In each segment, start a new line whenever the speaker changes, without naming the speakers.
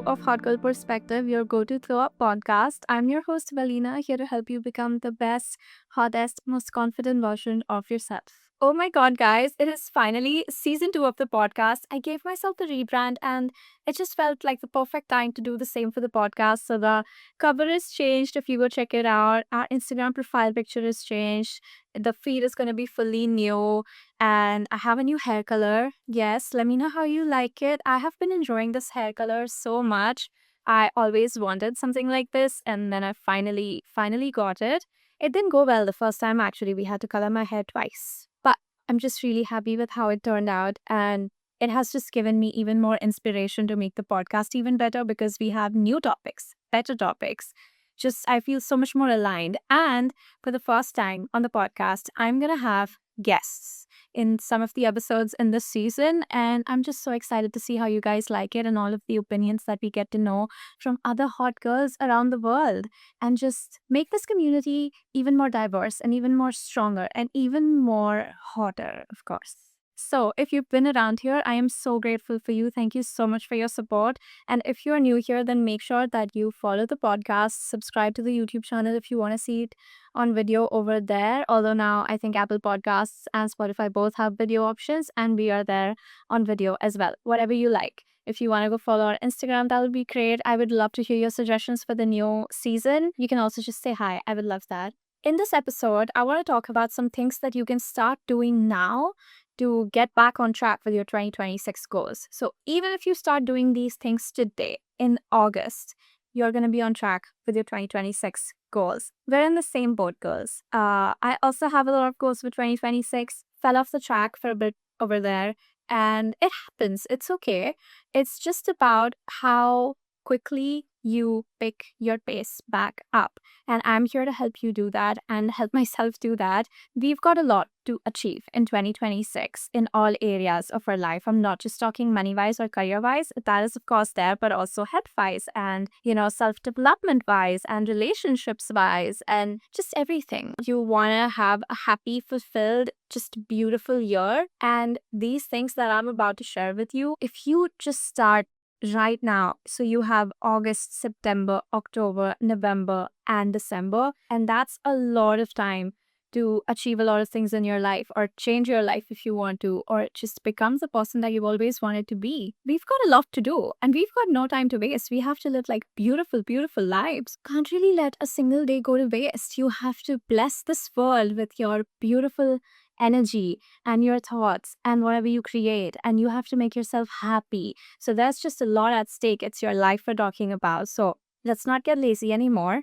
of Hot Girl Perspective, your go-to throw-up podcast. I'm your host, Valena, here to help you become the best, hottest, most confident version of yourself. Oh my god, guys, it is finally season 2 of the podcast. I gave myself the rebrand and it just felt like the perfect time to do the same for the podcast. So the cover is changed. If you go check it out, our Instagram profile picture is changed. The feed is going to be fully new and I have a new hair color. Yes, let me know how you like it. I have been enjoying this hair color so much. I always wanted something like this and then I finally got it. It didn't go well the first time actually. We had to color my hair twice. But I'm just really happy with how it turned out and it has just given me even more inspiration to make the podcast even better because we have new topics, better topics. Just I feel so much more aligned and for the first time on the podcast, I'm going to have guests in some of the episodes in this season. And I'm just so excited to see how you guys like it and all of the opinions that we get to know from other hot girls around the world and just make this community even more diverse and even more stronger and even more hotter, of course. So, if you've been around here, I am so grateful for you. Thank you so much for your support. And if you're new here, then make sure that you follow the podcast, subscribe to the YouTube channel if you want to see it on video over there. Although now I think Apple Podcasts and Spotify both have video options, and we are there on video as well. Whatever you like. If you want to go follow our Instagram, that would be great. I would love to hear your suggestions for the new season. You can also just say hi. I would love that. In this episode, I want to talk about some things that you can start doing now to get back on track with your 2026 goals. So even if you start doing these things today in August, you're going to be on track with your 2026 goals. We're in the same boat, girls. I also have a lot of goals for 2026. Fell off the track for a bit over there. And it happens. It's okay. It's just about how quickly you pick your pace back up. And I'm here to help you do that and help myself do that. We've got a lot to achieve in 2026 in all areas of our life. I'm not just talking money-wise or career-wise. That is, of course, there, but also health-wise and, self-development-wise and relationships-wise and just everything. You want to have a happy, fulfilled, just beautiful year. And these things that I'm about to share with you, if you just start right now. So you have August, September, October, November, and December. And that's a lot of time to achieve a lot of things in your life or change your life if you want to, or just become the person that you've always wanted to be. We've got a lot to do and we've got no time to waste. We have to live like beautiful, beautiful lives. Can't really let a single day go to waste. You have to bless this world with your beautiful energy and your thoughts and whatever you create, and you have to make yourself happy. So there's just a lot at stake. It's your life we're talking about. So let's not get lazy anymore.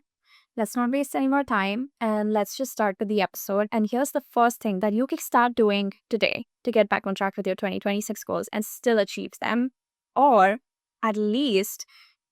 Let's not waste any more time and let's just start with the episode. And here's the first thing that you can start doing today to get back on track with your 2026 goals and still achieve them, or at least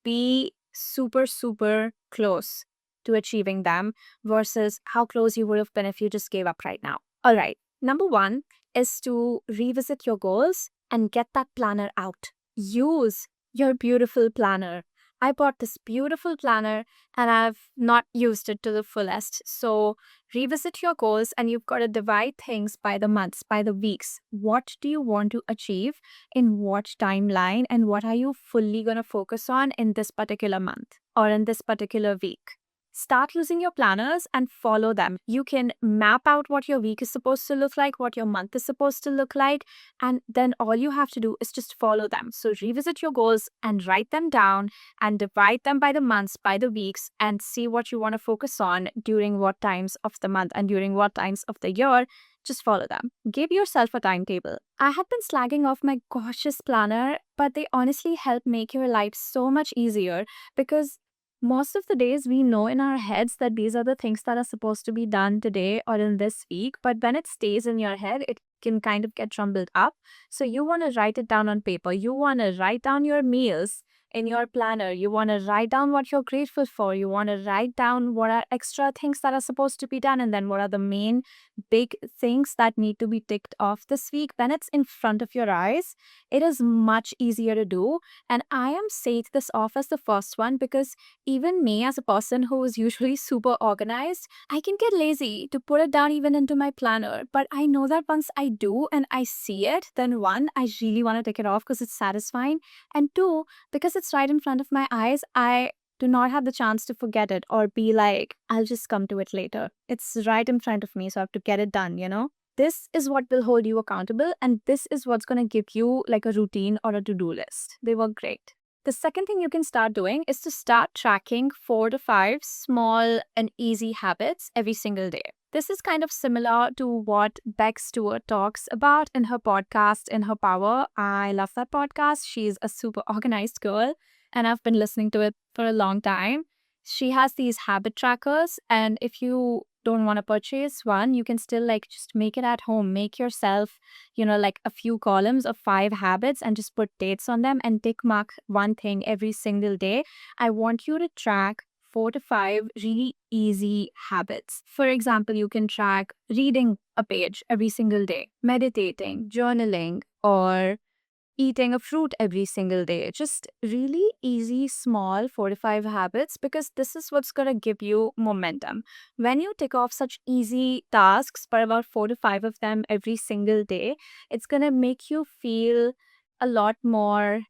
be super, super close to achieving them versus how close you would have been if you just gave up right now. All right. Number one is to revisit your goals and get that planner out. Use your beautiful planner. I bought this beautiful planner and I've not used it to the fullest. So revisit your goals and you've got to divide things by the months, by the weeks. What do you want to achieve in what timeline and what are you fully going to focus on in this particular month or in this particular week? Start using your planners and follow them. You can map out what your week is supposed to look like, what your month is supposed to look like, and then all you have to do is just follow them. So revisit your goals and write them down and divide them by the months, by the weeks, and see what you want to focus on during what times of the month and during what times of the year. Just follow them. Give yourself a timetable. I have been slagging off my gorgeous planner, but they honestly help make your life so much easier because most of the days we know in our heads that these are the things that are supposed to be done today or in this week, but when it stays in your head, it can kind of get jumbled up. So you want to write it down on paper. You want to write down your meals in your planner. You want to write down what you're grateful for. You want to write down what are extra things that are supposed to be done and then what are the main big things that need to be ticked off this week. When it's in front of your eyes, it is much easier to do. And I am saying this off as the first one because even me as a person who is usually super organized, I can get lazy to put it down even into my planner. But I know that once I do and I see it, then one, I really want to tick it off because it's satisfying. And two, because it's it's right in front of my eyes, I do not have the chance to forget it or be like, I'll just come to it later. It's right in front of me, so I have to get it done, you know? This is what will hold you accountable, and this is what's going to give you like a routine or a to-do list. They work great. The second thing you can start doing is to start tracking 4 to 5 small and easy habits every single day. This is kind of similar to what Beck Stewart talks about in her podcast, In Her Power. I love that podcast. She's a super organized girl, and I've been listening to it for a long time. She has these habit trackers, and if you don't want to purchase one, you can still like just make it at home. Make yourself, like a few columns of 5 habits and just put dates on them and tick mark one thing every single day. I want you to track 4 to 5 really easy habits. For example, you can track reading a page every single day, meditating, journaling, or eating a fruit every single day. Just really easy, small 4 to 5 habits, because this is what's going to give you momentum. When you tick off such easy tasks, for about 4 to 5 of them every single day, it's going to make you feel a lot more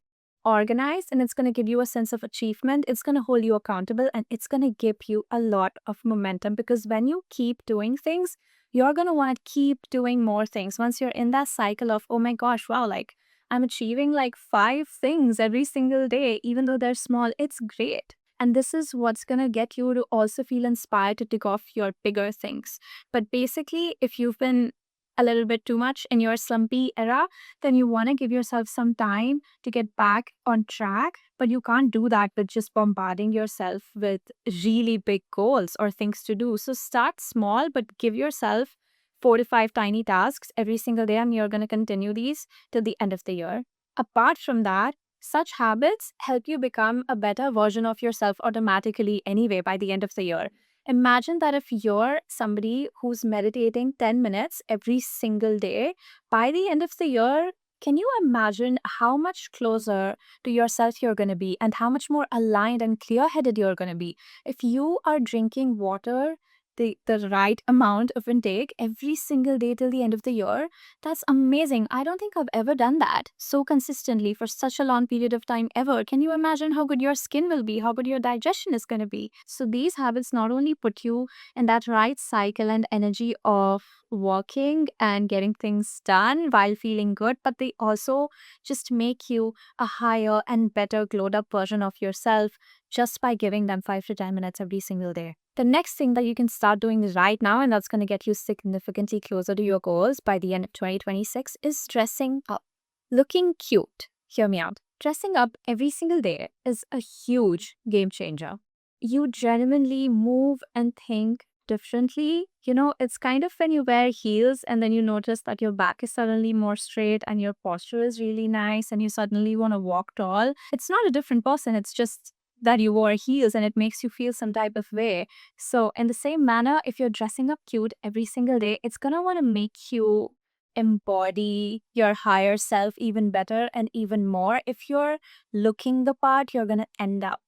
organized, and it's going to give you a sense of achievement. It's going to hold you accountable, and it's going to give you a lot of momentum, because when you keep doing things, you're going to want to keep doing more things. Once you're in that cycle of, oh my gosh, wow, like I'm achieving like 5 things every single day, even though they're small, it's great. And this is what's going to get you to also feel inspired to tick off your bigger things. But basically, if you've been a little bit too much in your slumpy era, then you want to give yourself some time to get back on track. But you can't do that with just bombarding yourself with really big goals or things to do. So start small, but give yourself 4 to 5 tiny tasks every single day, and you're going to continue these till the end of the year. Apart from that, such habits help you become a better version of yourself automatically anyway by the end of the year. Imagine that if you're somebody who's meditating 10 minutes every single day, by the end of the year, can you imagine how much closer to yourself you're going to be and how much more aligned and clear headed you're going to be? If you are drinking water, the right amount of intake every single day till the end of the year, that's amazing. I don't think I've ever done that so consistently for such a long period of time ever. Can you imagine how good your skin will be, how good your digestion is going to be? So these habits not only put you in that right cycle and energy of working and getting things done while feeling good, but they also just make you a higher and better glowed up version of yourself just by giving them 5 to 10 minutes every single day. The next thing that you can start doing right now, and that's going to get you significantly closer to your goals by the end of 2026, is dressing up. Looking cute. Hear me out. Dressing up every single day is a huge game changer. You genuinely move and think differently. It's kind of when you wear heels and then you notice that your back is suddenly more straight and your posture is really nice and you suddenly want to walk tall. It's not a different person, it's just that you wore heels and it makes you feel some type of way. So in the same manner, if you're dressing up cute every single day, it's gonna want to make you embody your higher self even better and even more. If you're looking the part, you're gonna end up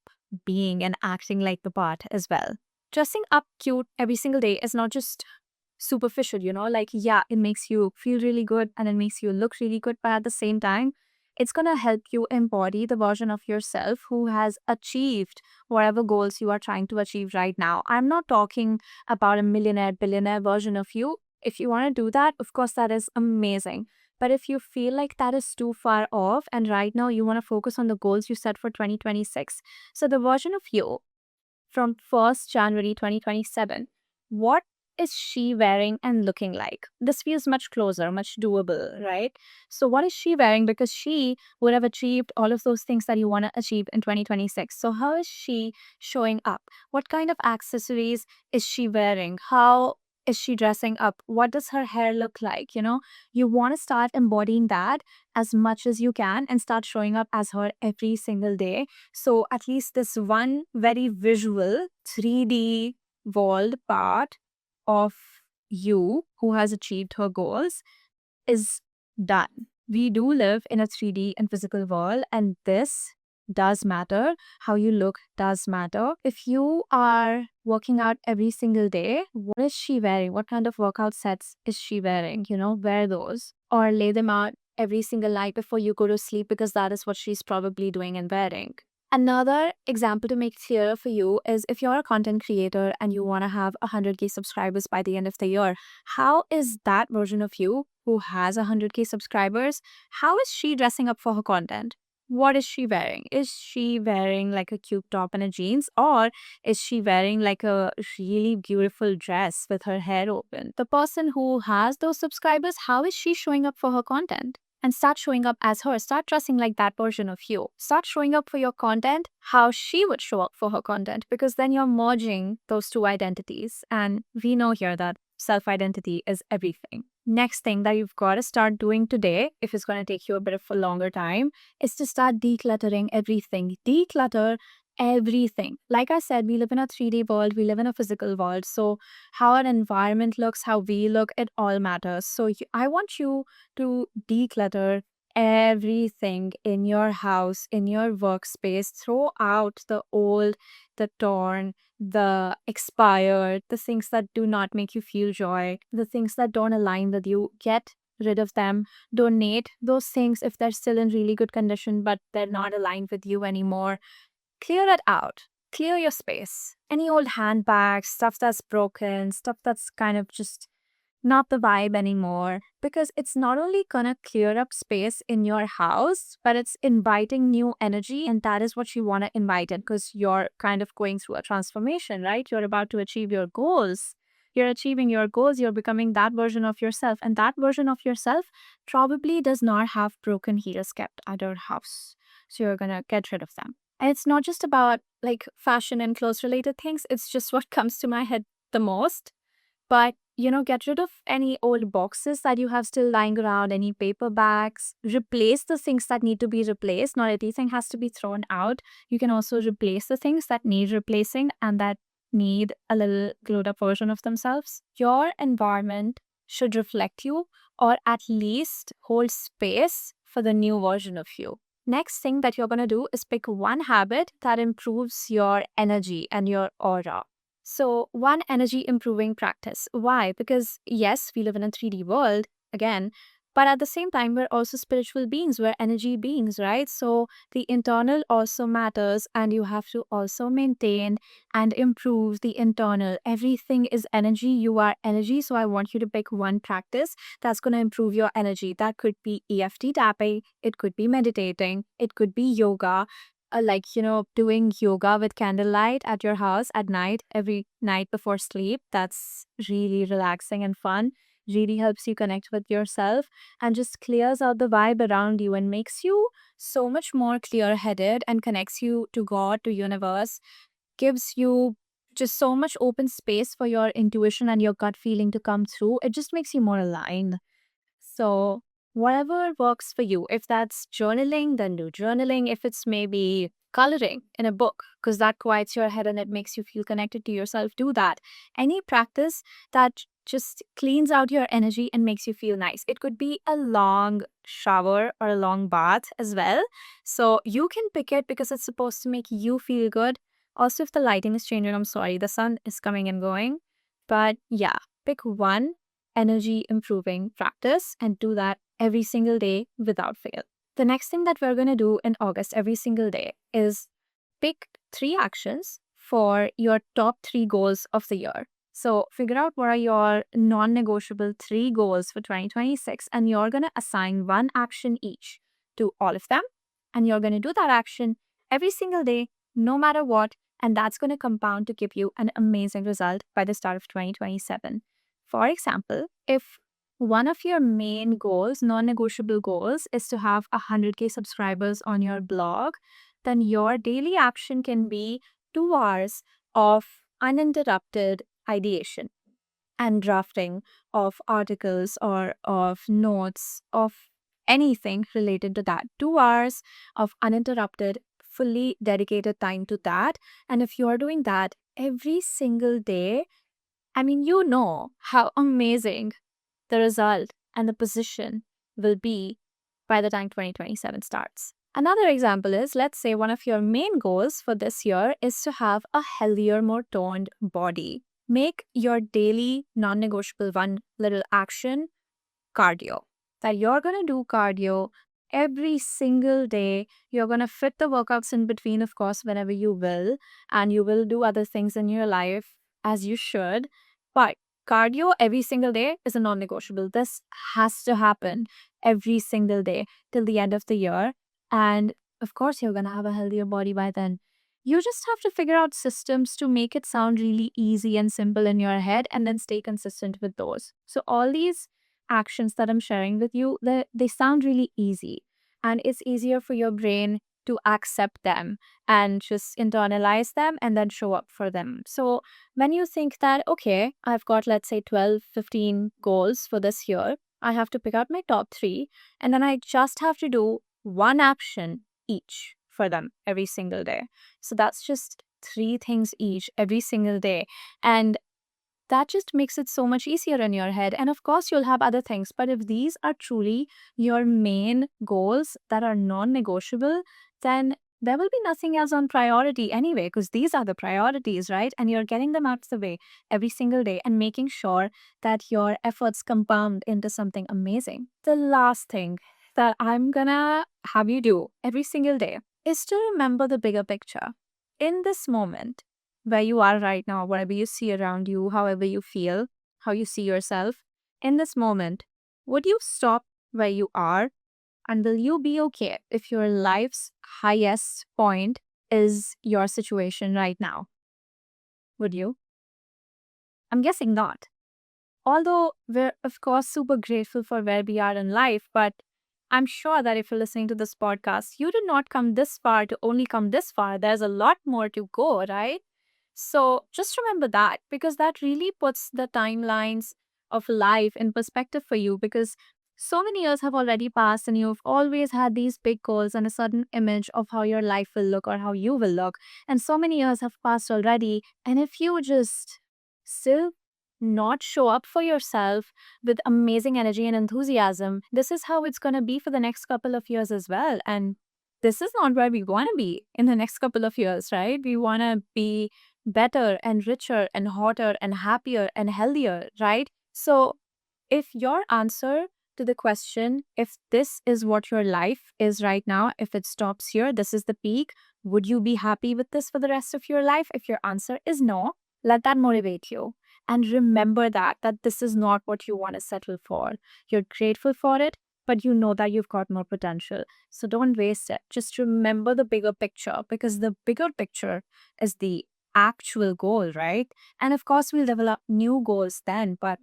being and acting like the part as well. Dressing up cute every single day is not just superficial, like, yeah, it makes you feel really good and it makes you look really good, but at the same time, it's going to help you embody the version of yourself who has achieved whatever goals you are trying to achieve right now. I'm not talking about a millionaire, billionaire version of you. If you want to do that, of course, that is amazing. But if you feel like that is too far off and right now you want to focus on the goals you set for 2026, so the version of you from 1st January 2027, what is she wearing and looking like? This feels much closer, much doable, right? So, what is she wearing? Because she would have achieved all of those things that you want to achieve in 2026. So, how is she showing up? What kind of accessories is she wearing? How is she dressing up? What does her hair look like? You want to start embodying that as much as you can and start showing up as her every single day. So, at least this one very visual 3D walled part of you who has achieved her goals is done. We do live in a 3D and physical world, and this does matter. How you look does matter. If you are working out every single day, what is she wearing? What kind of workout sets is she wearing? Wear those or lay them out every single night before you go to sleep, because that is what she's probably doing and wearing. Another example to make clearer for you is if you're a content creator and you want to have 100K subscribers by the end of the year, how is that version of you who has 100K subscribers, how is she dressing up for her content? What is she wearing? Is she wearing like a cute top and a jeans, or is she wearing like a really beautiful dress with her hair open? The person who has those subscribers, how is she showing up for her content? And start showing up as her. Start dressing like that version of you. Start showing up for your content how she would show up for her content, because then you're merging those two identities. And we know here that self identity is everything. Next thing that you've got to start doing today, if it's going to take you a bit of a longer time, is to start decluttering everything. Declutter everything. Like I said, we live in a 3D world, we live in a physical world. So, how our environment looks, how we look, it all matters. So, I want you to declutter everything in your house, in your workspace. Throw out the old, the torn, the expired, the things that do not make you feel joy, the things that don't align with you. Get rid of them. Donate those things if they're still in really good condition, but they're not aligned with you anymore. Clear it out. Clear your space. Any old handbags, stuff that's broken, stuff that's kind of just not the vibe anymore, because it's not only gonna clear up space in your house, but it's inviting new energy, and that is what you want to invite in, because you're kind of going through a transformation, right? You're about to achieve your goals. You're achieving your goals, you're becoming that version of yourself, and that version of yourself probably does not have broken heels kept at your house. So you're gonna get rid of them. And it's not just about like fashion and clothes related things, it's just what comes to my head the most. But, get rid of any old boxes that you have still lying around, any paper bags. Replace the things that need to be replaced. Not everything has to be thrown out. You can also replace the things that need replacing and that need a little glued up version of themselves. Your environment should reflect you, or at least hold space for the new version of you. Next thing that you're going to do is pick one habit that improves your energy and your aura. So, one energy improving practice. Why? Because yes, we live in a 3D world again, but at the same time, we're also spiritual beings, we're energy beings, right? So, the internal also matters, and you have to also maintain and improve the internal. Everything is energy, you are energy. So, I want you to pick one practice that's going to improve your energy. That could be EFT tapping, it could be meditating, it could be yoga, doing yoga with candlelight at your house at night, every night before sleep. That's really relaxing and fun. Really helps you connect with yourself and just clears out the vibe around you and makes you so much more clear headed and connects you to God, to universe, gives you just so much open space for your intuition and your gut feeling to come through. It just makes you more aligned. So, whatever works for you, if that's journaling, then do journaling. If it's maybe coloring in a book, because that quiets your head and it makes you feel connected to yourself, do that. Any practice that just cleans out your energy and makes you feel nice. It could be a long shower or a long bath as well. So, you can pick it because it's supposed to make you feel good. Also, if the lighting is changing, I'm sorry, the sun is coming and going. But yeah, pick one energy improving practice and do that every single day without fail. The next thing that we're going to do in August every single day is pick 3 actions for your top 3 goals of the year. So figure out what are your non-negotiable 3 goals for 2026, and you're going to assign one action each to all of them. And you're going to do that action every single day, no matter what. And that's going to compound to give you an amazing result by the start of 2027. For example, if one of your main goals, non negotiable goals, is to have 100K subscribers on your blog, then your daily action can be 2 hours of uninterrupted ideation and drafting of articles or of notes of anything related to that. 2 hours of uninterrupted, fully dedicated time to that. And if you're doing that every single day, I mean, you know how amazing the result and the position will be by the time 2027 starts. Another example is, let's say one of your main goals for this year is to have a healthier, more toned body. Make your daily non negotiable one little action cardio. That you're going to do cardio Every single day, you're going to fit the workouts in between, of course, whenever you will, and you will do other things in your life as you should. But cardio every single day is a non negotiable. This has to happen every single day till the end of the year. And of course, you're going to have a healthier body by then. You just have to figure out systems to make it sound really easy and simple in your head and then stay consistent with those. So, all these actions that I'm sharing with you, they sound really easy. And it's easier for your brain to accept them and just internalize them and then show up for them. So, when you think that, okay, I've got, let's say, 12, 15 goals for this year, I have to pick out my top three, and then I just have to do one action each for them every single day. So, that's just three things each every single day. And that just makes it so much easier in your head. And of course, you'll have other things. But if these are truly your main goals that are non negotiable, then there will be nothing else on priority anyway, because these are the priorities, right? And you're getting them out of the way every single day and making sure that your efforts compound into something amazing. The last thing that I'm gonna have you do every single day is to remember the bigger picture. In this moment, where you are right now, whatever you see around you, however you feel, how you see yourself, in this moment, would you stop where you are? And will you be okay if your life's highest point is your situation right now? Would you? I'm guessing not. Although we're, of course, super grateful for where we are in life, but I'm sure that if you're listening to this podcast, you did not come this far to only come this far. There's a lot more to go, right? So just remember that, because that really puts the timelines of life in perspective for you, because so many years have already passed and you've always had these big goals and a certain image of how your life will look or how you will look. And so many years have passed already. And if you just still not show up for yourself with amazing energy and enthusiasm, this is how it's going to be for the next couple of years as well. And this is not where we want to be in the next couple of years, right? We want to be better and richer and hotter and happier and healthier, right? So, if your answer to the question, if this is what your life is right now, if it stops here, this is the peak, would you be happy with this for the rest of your life? If your answer is no, let that motivate you. And remember that this is not what you want to settle for. You're grateful for it, but you know that you've got more potential. So don't waste it. Just remember the bigger picture, because the bigger picture is the actual goal, right? And of course, we'll develop new goals then, but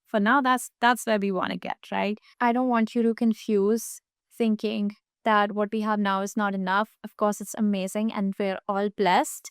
for now, that's where we want to get, right? I don't want you to confuse thinking that what we have now is not enough. Of course, it's amazing and we're all blessed,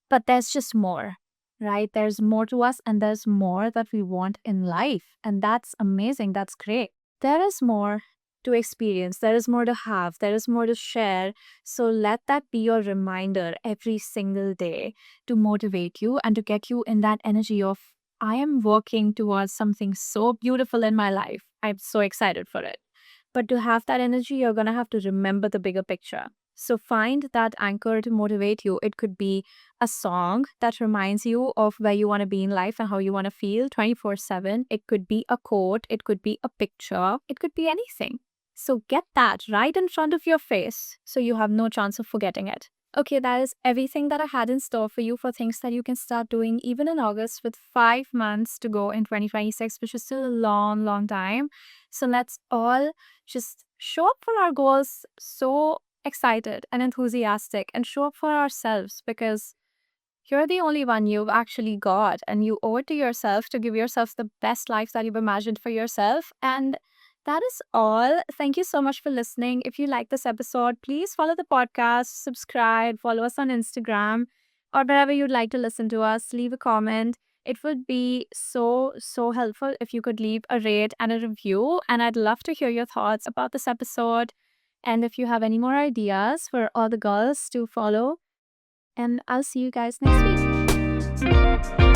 but there's just more, right? There's more to us and there's more that we want in life. And that's amazing. That's great. There is more to experience, there is more to have, there is more to share. So let that be your reminder every single day to motivate you and to get you in that energy of, I am working towards something so beautiful in my life. I'm so excited for it. But to have that energy, you're going to have to remember the bigger picture. So find that anchor to motivate you. It could be a song that reminds you of where you want to be in life and how you want to feel 24/7. It could be a quote. It could be a picture. It could be anything. So get that right in front of your face so you have no chance of forgetting it. Okay, that is everything that I had in store for you for things that you can start doing even in August, with 5 months to go in 2026, which is still a long, long time. So let's all just show up for our goals so excited and enthusiastic, and show up for ourselves, because you're the only one you've actually got, and you owe it to yourself to give yourself the best life that you've imagined for yourself. And that is all. Thank you so much for listening. If you like this episode, please follow the podcast, subscribe, follow us on Instagram, or wherever you'd like to listen to us. Leave a comment. It would be so, so helpful if you could leave a rate and a review. And I'd love to hear your thoughts about this episode. And if you have any more ideas for all the girls to follow, and I'll see you guys next week.